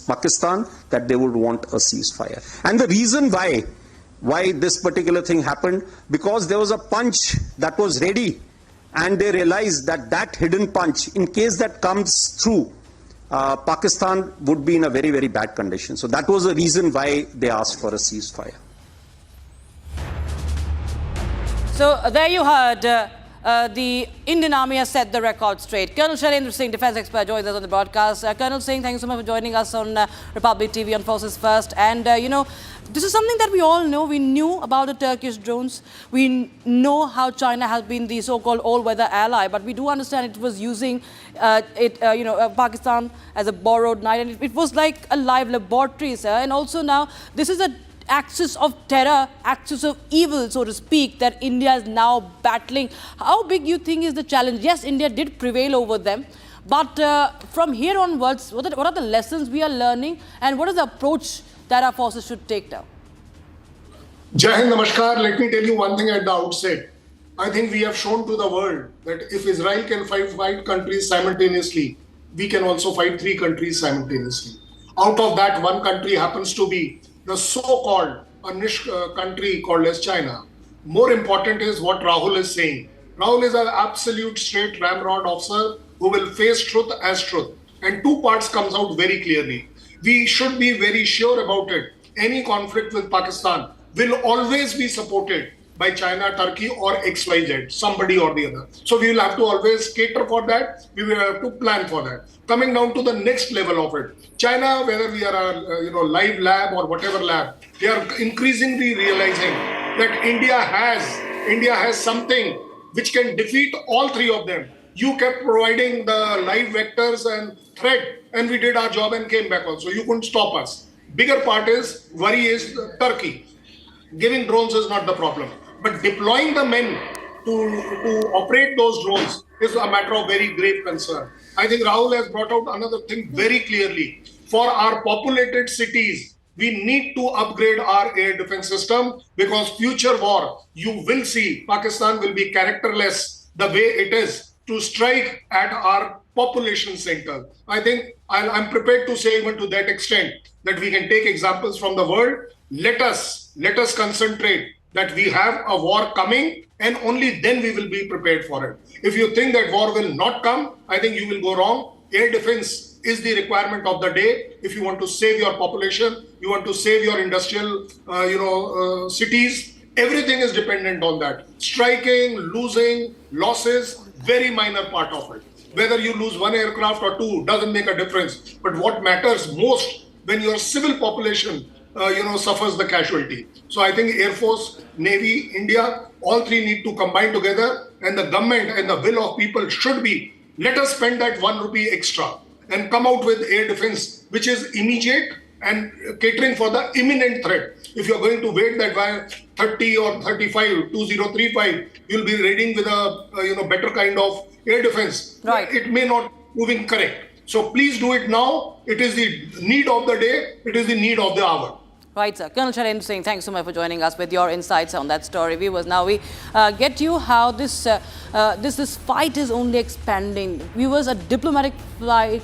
Pakistan that they would want a ceasefire. And the reason why this particular thing happened, because there was a punch that was ready, and they realized that that hidden punch, in case that comes through, Pakistan would be in a very, very bad condition. So that was the reason why they asked for a ceasefire. So there you heard the Indian Army has set the record straight. Colonel Shailendra Singh, defence expert, joins us on the broadcast. Colonel Singh, thank you so much for joining us on Republic TV on Forces First. And, this is something that we all know. We knew about the Turkish drones. We know how China has been the so-called all-weather ally, but we do understand it was using Pakistan as a borrowed knight, and it was like a live laboratory, sir. And also now, this is a axis of terror, axis of evil, so to speak, that India is now battling. How big you think is the challenge? Yes, India did prevail over them, but from here onwards, what are the lessons we are learning, and what is the approach that our forces should take now? Jai Hind, Namaskar. Let me tell you one thing at the outset. I think we have shown to the world that if Israel can fight countries simultaneously, we can also fight 3 countries simultaneously. Out of that, one country happens to be the so-called niche country called as China. More important is what Rahul is saying. Rahul is an absolute straight ramrod officer who will face truth as truth. And 2 parts comes out very clearly. We should be very sure about it. Any conflict with Pakistan will always be supported by China, Turkey or XYZ, somebody or the other. So we will have to always cater for that. We will have to plan for that. Coming down to the next level of it. China, whether we are a live lab or whatever lab, they are increasingly realizing that India has something which can defeat all 3 of them. You kept providing the live vectors and threat, and we did our job and came back also. You couldn't stop us. Bigger worry is Turkey. Giving drones is not the problem, but deploying the men to operate those drones is a matter of very grave concern. I think Rahul has brought out another thing very clearly. For our populated cities, we need to upgrade our air defense system, because future war, you will see Pakistan will be characterless the way it is to strike at our population center. I think I'm prepared to say even to that extent that we can take examples from the world. Let us concentrate that we have a war coming, and only then we will be prepared for it. If you think that war will not come, I think you will go wrong. Air defense is the requirement of the day. If you want to save your population, you want to save your industrial cities, everything is dependent on that. Striking, losing, losses, very minor part of it. Whether you lose 1 aircraft or 2 doesn't make a difference. But what matters most, when your civil population suffers the casualty. So I think Air Force, Navy, India, all 3 need to combine together, and the government and the will of people should be, let us spend that 1 rupee extra and come out with air defense, which is immediate and catering for the imminent threat. If you're going to wait that by 30 or 35, 2035, you'll be raiding with a better kind of air defense. Right. It may not moving correct. So please do it now. It is the need of the day. It is the need of the hour. Right, sir. Colonel Shailendra Singh, thanks so much for joining us with your insights on that story. Viewers, now we get you how this fight is only expanding. Viewers, a diplomatic flight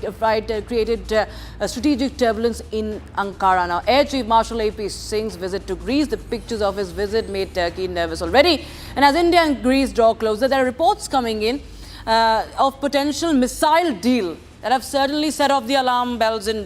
created strategic turbulence in Ankara. Now, Air Chief Marshal A.P. Singh's visit to Greece, the pictures of his visit made Turkey nervous already. And as India and Greece draw closer, there are reports coming in of potential missile deal that have certainly set off the alarm bells in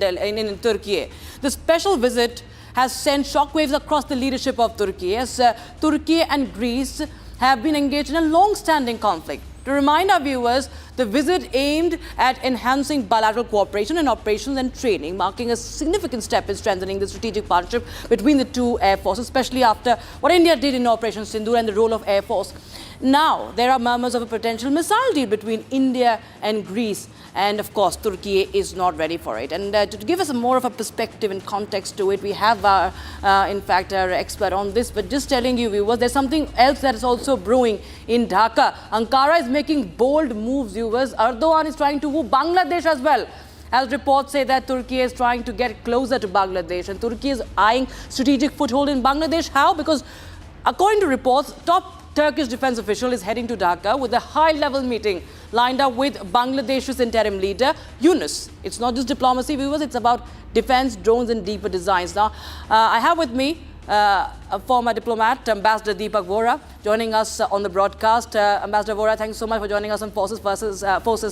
Turkey. The special visit has sent shockwaves across the leadership of Turkey, as Turkey and Greece have been engaged in a long-standing conflict. To remind our viewers, the visit aimed at enhancing bilateral cooperation in operations and training, marking a significant step in strengthening the strategic partnership between the 2 air forces, especially after what India did in Operation Sindoor and the role of Air Force. Now, there are murmurs of a potential missile deal between India and Greece. And of course, Turkey is not ready for it. And to give us more of a perspective and context to it, we have, in fact, our expert on this. But just telling you, viewers, there's something else that is also brewing in Dhaka. Ankara is making bold moves, viewers. Erdogan is trying to woo Bangladesh as well. As reports say that Turkey is trying to get closer to Bangladesh. And Turkey is eyeing strategic foothold in Bangladesh. How? Because according to reports, top Turkish defense official is heading to Dhaka with a high-level meeting lined up with Bangladesh's interim leader, Yunus. It's not just diplomacy, viewers, it's about defense, drones and deeper designs. Now, I have with me a former diplomat, Ambassador Deepak Vora, joining us on the broadcast. Ambassador Vora, thanks so much for joining us on Forces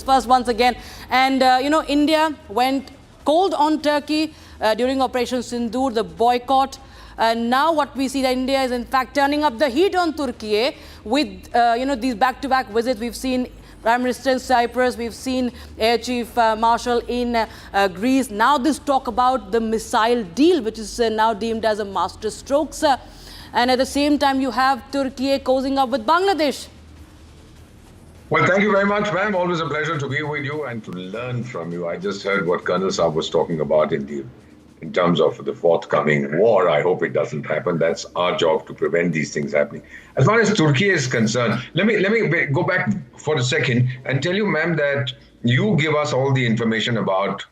First once again. And, India went cold on Turkey during Operation Sindoor, the boycott. Now what we see that India is in fact turning up the heat on Turkey with, these back-to-back visits. We've seen Prime Minister in Cyprus, we've seen Air Chief Marshal in Greece. Now this talk about the missile deal, which is now deemed as a master stroke. And at the same time, you have Turkey cozying up with Bangladesh. Well, thank you very much, ma'am. Always a pleasure to be with you and to learn from you. I just heard what Colonel Saab was talking about in terms of the forthcoming war. I hope it doesn't happen. That's our job to prevent these things happening. As far as Turkey is concerned, let me go back for a second and tell you, ma'am, that you give us all the information about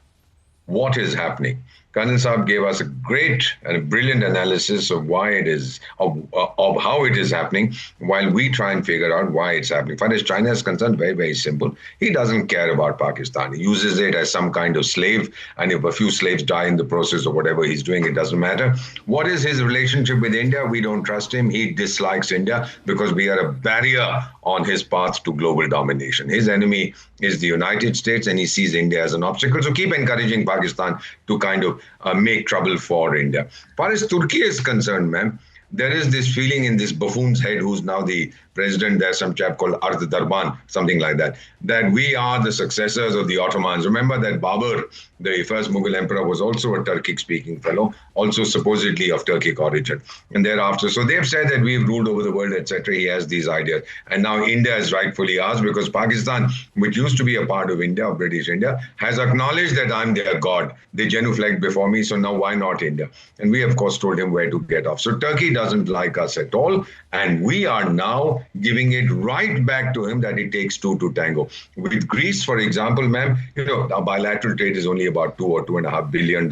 what is happening. Colonel Saab gave us a great and a brilliant analysis of why it is, of how it is happening, while we try and figure out why it's happening. As far as China is concerned, very, very simple. He doesn't care about Pakistan. He uses it as some kind of slave, and if a few slaves die in the process of whatever he's doing, it doesn't matter. What is his relationship with India? We don't trust him. He dislikes India because we are a barrier on his path to global domination. His enemy is the United States, and he sees India as an obstacle. So keep encouraging Pakistan to kind of make trouble for India. As far as Turkey is concerned, ma'am, there is this feeling in this buffoon's head, who's now the president, there's some chap called Ard Darban, something like that, that we are the successors of the Ottomans. Remember that Babur, the first Mughal emperor, was also a Turkic-speaking fellow, also supposedly of Turkic origin. And thereafter, so they've said that we've ruled over the world, etc. He has these ideas. And now India is rightfully ours because Pakistan, which used to be a part of India, of British India, has acknowledged that I'm their god. They genuflect before me, so now why not India? And we, of course, told him where to get off. So Turkey doesn't like us at all. And we are now giving it right back to him that it takes two to tango. With Greece, for example, ma'am, our bilateral trade is only about $2 or $2.5 billion.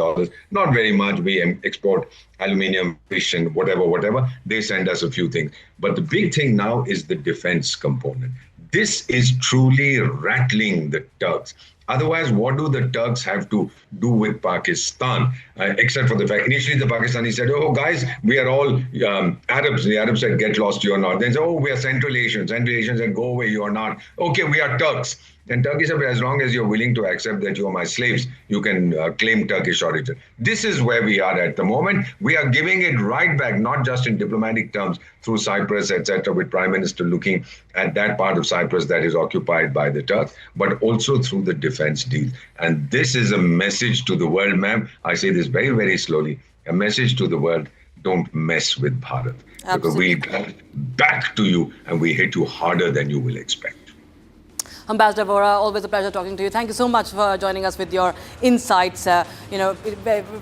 Not very much. We export aluminium, fish, and whatever. They send us a few things. But the big thing now is the defense component. This is truly rattling the Turks. Otherwise, what do the Turks have to do with Pakistan? Except for the fact, initially the Pakistanis said, oh, guys, we are all Arabs. The Arabs said, get lost, you are not. Then said, oh, we are Central Asians. Central Asians said, go away, you are not. Okay, we are Turks. And Turkey said, as long as you're willing to accept that you are my slaves, you can claim Turkish origin. This is where we are at the moment. We are giving it right back, not just in diplomatic terms, through Cyprus, etc., with Prime Minister looking at that part of Cyprus that is occupied by the Turks, but also through the defense deal. And this is a message to the world, ma'am. I say this very, very slowly. A message to the world, don't mess with Bharat. Absolutely. Because we back to you and we hit you harder than you will expect. Ambassador Vora, always a pleasure talking to you. Thank you so much for joining us with your insights,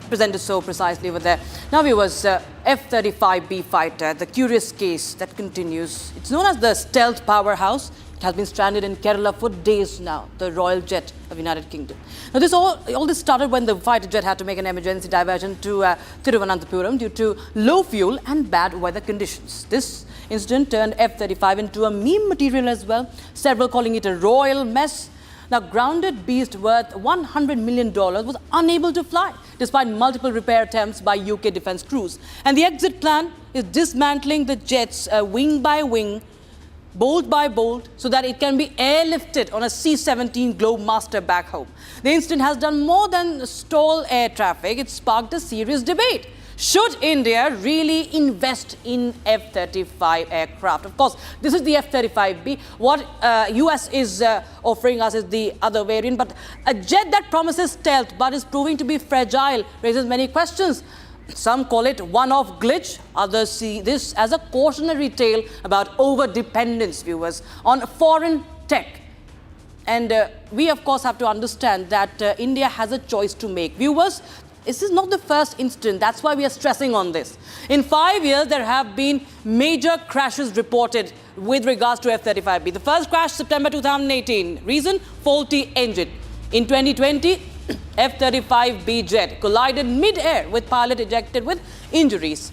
presented so precisely over there. Now, viewers, F-35B fighter, the curious case that continues. It's known as the stealth powerhouse. It has been stranded in Kerala for days now, the Royal Jet of the United Kingdom. Now, all this started when the fighter jet had to make an emergency diversion to Thiruvananthapuram due to low fuel and bad weather conditions. This incident turned F-35 into a meme material as well, several calling it a royal mess. Now, grounded beast worth $100 million was unable to fly, despite multiple repair attempts by UK defence crews. And the exit plan is dismantling the jets wing by wing, bolt by bolt, so that it can be airlifted on a C-17 Globemaster back home. The incident has done more than stall air traffic. It sparked a serious debate. Should India really invest in F-35 aircraft? Of course, this is the F-35B. What US is offering us is the other variant. But a jet that promises stealth but is proving to be fragile raises many questions. Some call it one-off glitch. Others see this as a cautionary tale about over-dependence, viewers, on foreign tech. And we, of course, have to understand that India has a choice to make. Viewers, this is not the first incident. That's why we are stressing on this. In 5 years, there have been major crashes reported with regards to F-35B. The first crash, September 2018. Reason? Faulty engine. In 2020, F-35B jet collided mid-air with pilot ejected with injuries.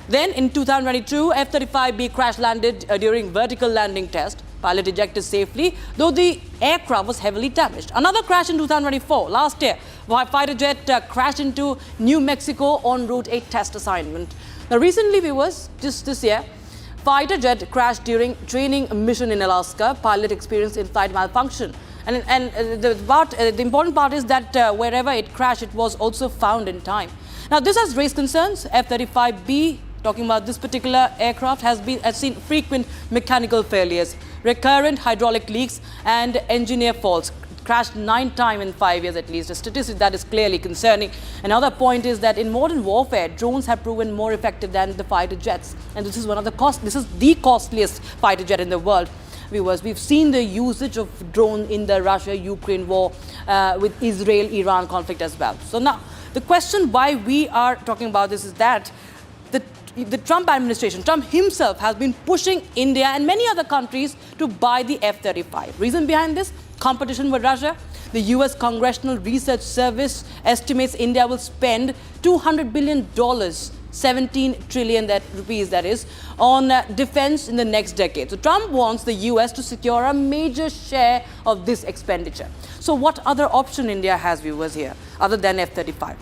Then in 2022, F-35B crash landed during vertical landing test. Pilot ejected safely, though the aircraft was heavily damaged. Another crash in 2024. Last year, fighter jet crashed into New Mexico en route a test assignment. Now, recently, viewers, just this year, fighter jet crashed during training mission in Alaska. Pilot experienced in-flight malfunction. And the important part is that wherever it crashed, it was also found in time. Now, this has raised concerns. F-35B, talking about this particular aircraft, has seen frequent mechanical failures, recurrent hydraulic leaks, and engineer faults. Crashed 9 times in 5 years at least, a statistic that is clearly concerning. Another point is that in modern warfare, drones have proven more effective than the fighter jets, and this is the costliest fighter jet in the world. Viewers, we've seen the usage of drone in the Russia-Ukraine war with Israel-Iran conflict as well. So now, the question why we are talking about this is that the Trump administration, Trump himself, has been pushing India and many other countries to buy the F-35. Reason behind this? Competition with Russia. The US Congressional Research Service estimates India will spend $200 billion, 17 trillion rupees that is, on defense in the next decade. So Trump wants the US to secure a major share of this expenditure. So what other option India has, viewers, here other than F-35?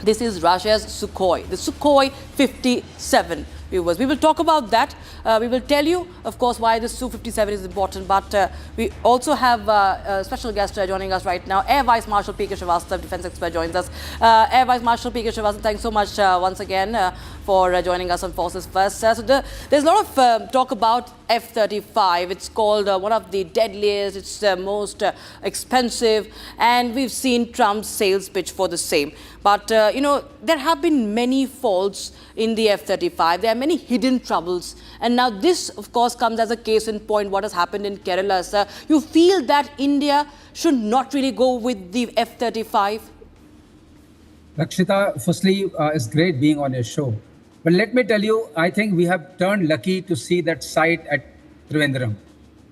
This is Russia's Sukhoi, the Sukhoi 57. Viewers, we will talk about that. We will tell you, of course, why the Su-57 is important. But we also have a special guest joining us right now. Air Vice Marshal P.K. Srivastava, defense expert, joins us. Air Vice Marshal P.K. Srivastava, thanks so much once again for joining us on Forces First. So there's a lot of talk about F-35. It's called one of the deadliest, it's the most expensive, and we've seen Trump's sales pitch for the same. But, you know, there have been many faults in the F-35. There are many hidden troubles. And now this, of course, comes as a case in point what has happened in Kerala. Sir, you feel that India should not really go with the F-35? Rakshita, firstly, it's great being on your show. But let me tell you, I think we have turned lucky to see that site at Trivandrum.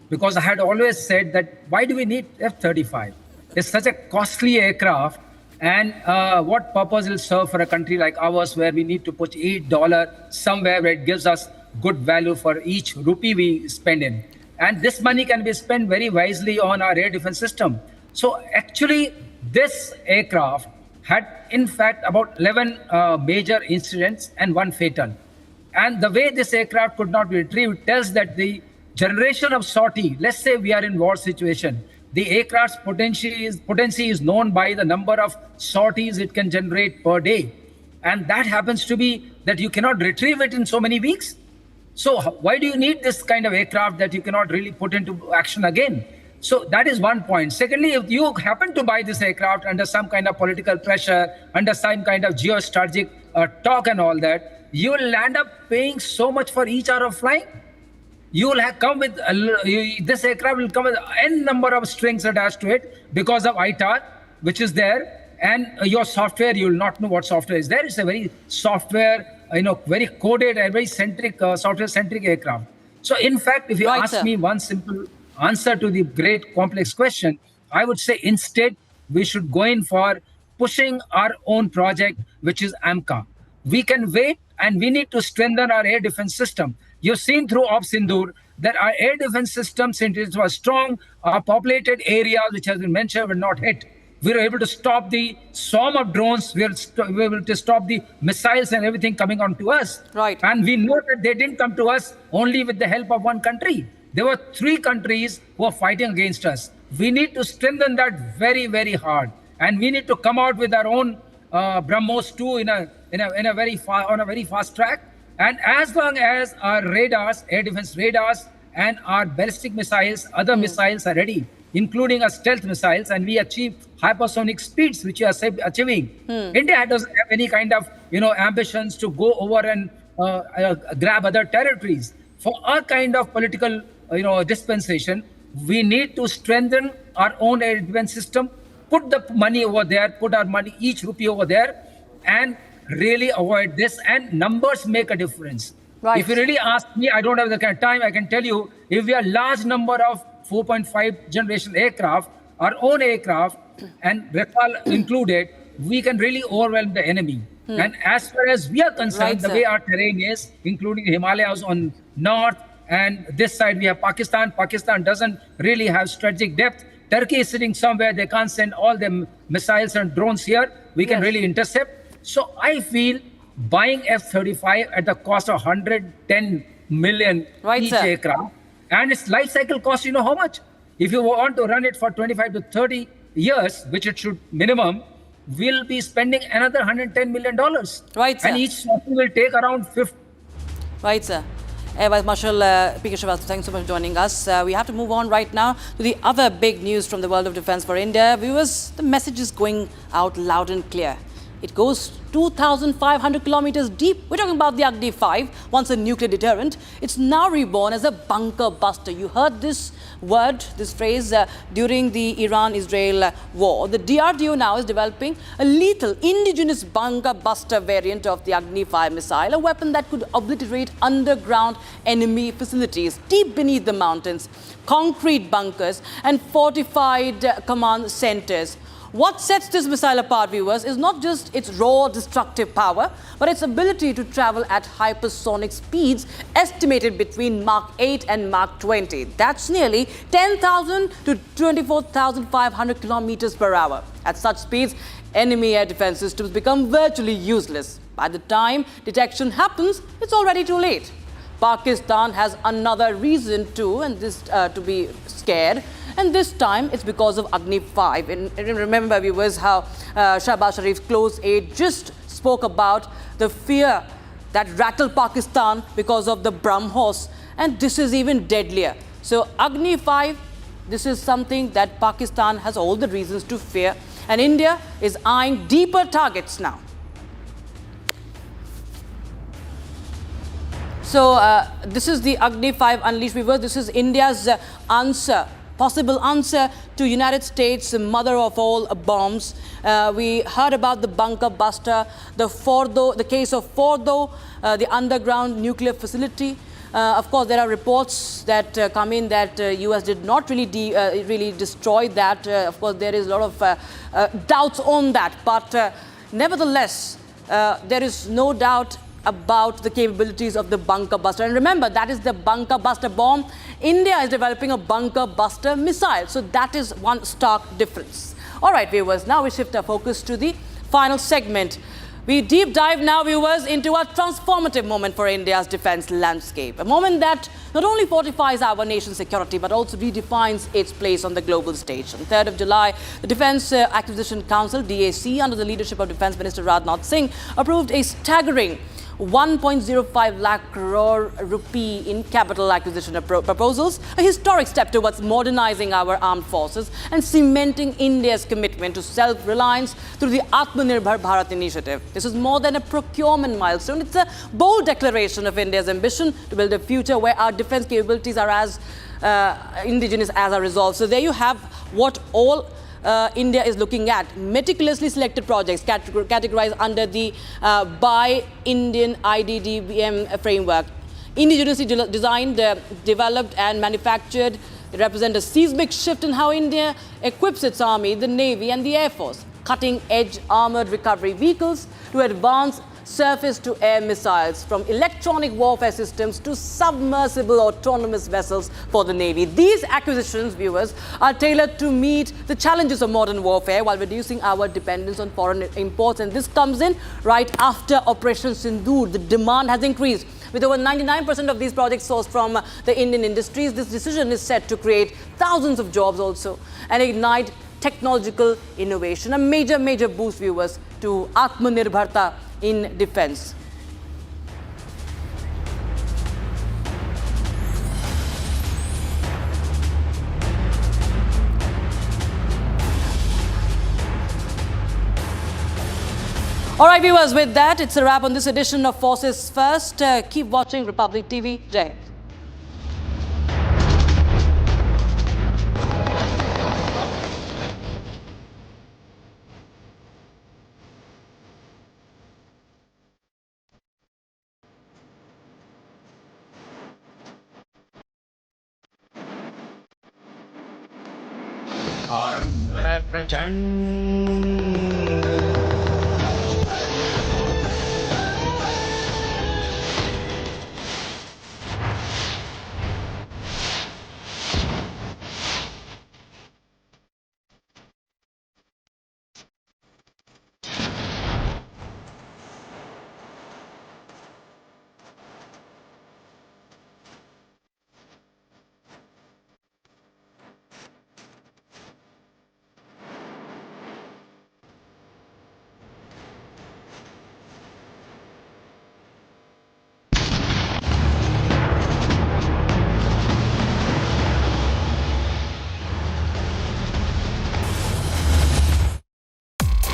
Because I had always said that, why do we need F-35? It's such a costly aircraft. And what purpose will serve for a country like ours, where we need to put $8 somewhere where it gives us good value for each rupee we spend in. And this money can be spent very wisely on our air defense system. So actually, this aircraft had, in fact, about 11 major incidents and 1 fatal. And the way this aircraft could not be retrieved tells that the generation of sortie, let's say we are in war situation, the aircraft's potency is known by the number of sorties it can generate per day. And that happens to be that you cannot retrieve it in so many weeks. So why do you need this kind of aircraft that you cannot really put into action again? So that is one point. Secondly, if you happen to buy this aircraft under some kind of political pressure, under some kind of geostrategic talk and all that, you will land up paying so much for each hour of flying. You will have come with, this aircraft will come with n number of strings attached to it because of ITAR, which is there. And your software, you will not know what software is there. It's a very software, very coded and very centric, software-centric aircraft. So in fact, if you ask me one simple answer to the great complex question, I would say instead, we should go in for pushing our own project, which is AMCA. We can wait and we need to strengthen our air defense system. You've seen through Op Sindoor that our air defense system, since it was strong, our populated areas, which has been mentioned, were not hit. We were able to stop the swarm of drones. We were able to stop the missiles and everything coming onto us. Right. And we know that they didn't come to us only with the help of one country. There were 3 countries who were fighting against us. We need to strengthen that very, very hard. And we need to come out with our own BrahMos 2 on a very fast track. And as long as our radars, air defense radars, and our ballistic missiles, other missiles are ready, including our stealth missiles, and we achieve hypersonic speeds, which we are achieving. India doesn't have any kind of, ambitions to go over and grab other territories. For our kind of political, dispensation, we need to strengthen our own air defense system, put the money over there, put our money, each rupee over there, and really avoid this. And numbers make a difference. Right. If you really ask me, I don't have the kind of time, I can tell you, if we have large number of 4.5 generation aircraft, our own aircraft, and Rafale included, we can really overwhelm the enemy. And as far as we are concerned, the way our terrain is, including the Himalayas on north And this side we have Pakistan. Pakistan doesn't really have strategic depth. Turkey is sitting somewhere. They can't send all the missiles and drones here. We can really intercept. So I feel buying F-35 at the cost of 110 million each aircraft, and its life cycle cost, you know how much? If you want to run it for 25 to 30 years, which it should minimum, we'll be spending another $110 million. Right, sir. And each sortie will take around 50. Right, sir. Air Vice Marshal P.K. Shivers, thanks so much for joining us. We have to move on right now to the other big news from the world of defense for India. Viewers, the message is going out loud and clear. It goes 2,500 kilometers deep. We're talking about the Agni-V, once a nuclear deterrent. It's now reborn as a bunker buster. You heard this word, this phrase, during the Iran-Israel war. The DRDO now is developing a lethal indigenous bunker buster variant of the Agni-V missile, a weapon that could obliterate underground enemy facilities deep beneath the mountains, concrete bunkers and fortified command centers. What sets this missile apart, viewers, is not just its raw destructive power, but its ability to travel at hypersonic speeds estimated between Mach 8 and Mach 20. That's nearly 10,000 to 24,500 kilometers per hour. At such speeds, enemy air defense systems become virtually useless. By the time detection happens, it's already too late. Pakistan has another reason to be scared. And this time, it's because of Agni-V. And remember, viewers, how Shahbaz Sharif's close aide just spoke about the fear that rattled Pakistan because of the BrahMos. And this is even deadlier. So Agni-V, this is something that Pakistan has all the reasons to fear. And India is eyeing deeper targets now. So this is the Agni-V unleashed, viewers. This is India's possible answer to United States' mother of all bombs. We heard about the bunker buster, the case of Fordo, the underground nuclear facility. Of course, there are reports that come in that US did not really destroy that. Of course, there is a lot of doubts on that. But nevertheless, there is no doubt about the capabilities of the bunker buster. And remember, that is the bunker buster bomb. India is developing a bunker buster missile. So that is one stark difference. All right, viewers, now we shift our focus to the final segment. We deep dive now, viewers, into a transformative moment for India's defense landscape. A moment that not only fortifies our nation's security, but also redefines its place on the global stage. On 3rd of July, the Defense Acquisition Council, DAC, under the leadership of Defense Minister Rajnath Singh, approved a staggering 1.05 lakh crore rupee in capital acquisition proposals, a historic step towards modernizing our armed forces and cementing India's commitment to self-reliance through the Atmanirbhar Bharat initiative. This is more than a procurement milestone. It's a bold declaration of India's ambition to build a future where our defense capabilities are as indigenous as our resolve. So there you have what all India is looking at. Meticulously selected projects categorized under the Buy Indian IDDBM framework. Indigenously designed, developed and manufactured, they represent a seismic shift in how India equips its army, the Navy and the Air Force. Cutting-edge armored recovery vehicles to advanced surface-to-air missiles, from electronic warfare systems to submersible autonomous vessels for the Navy. These acquisitions, viewers, are tailored to meet the challenges of modern warfare while reducing our dependence on foreign imports. And this comes in right after Operation Sindoor. The demand has increased, with over 99% of these projects sourced from the Indian industries. This decision is set to create thousands of jobs also and ignite technological innovation. A major boost, viewers, to Atmanirbharta in defense. All right, viewers, with that, it's a wrap on this edition of Forces First. Keep watching Republic TV. Jai Hind.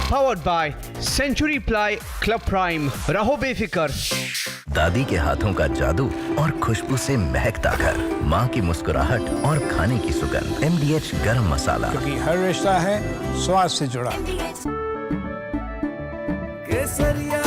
Powered by Century Ply Club Prime. रहो बेफिक्र। दादी के हाथों का जादू और खुशबू से महकता घर, माँ की मुस्कुराहट और खाने की सुगंध। MDH गरम मसाला, क्योंकि हर रिश्ता है स्वाद से जुड़ा। केसरिया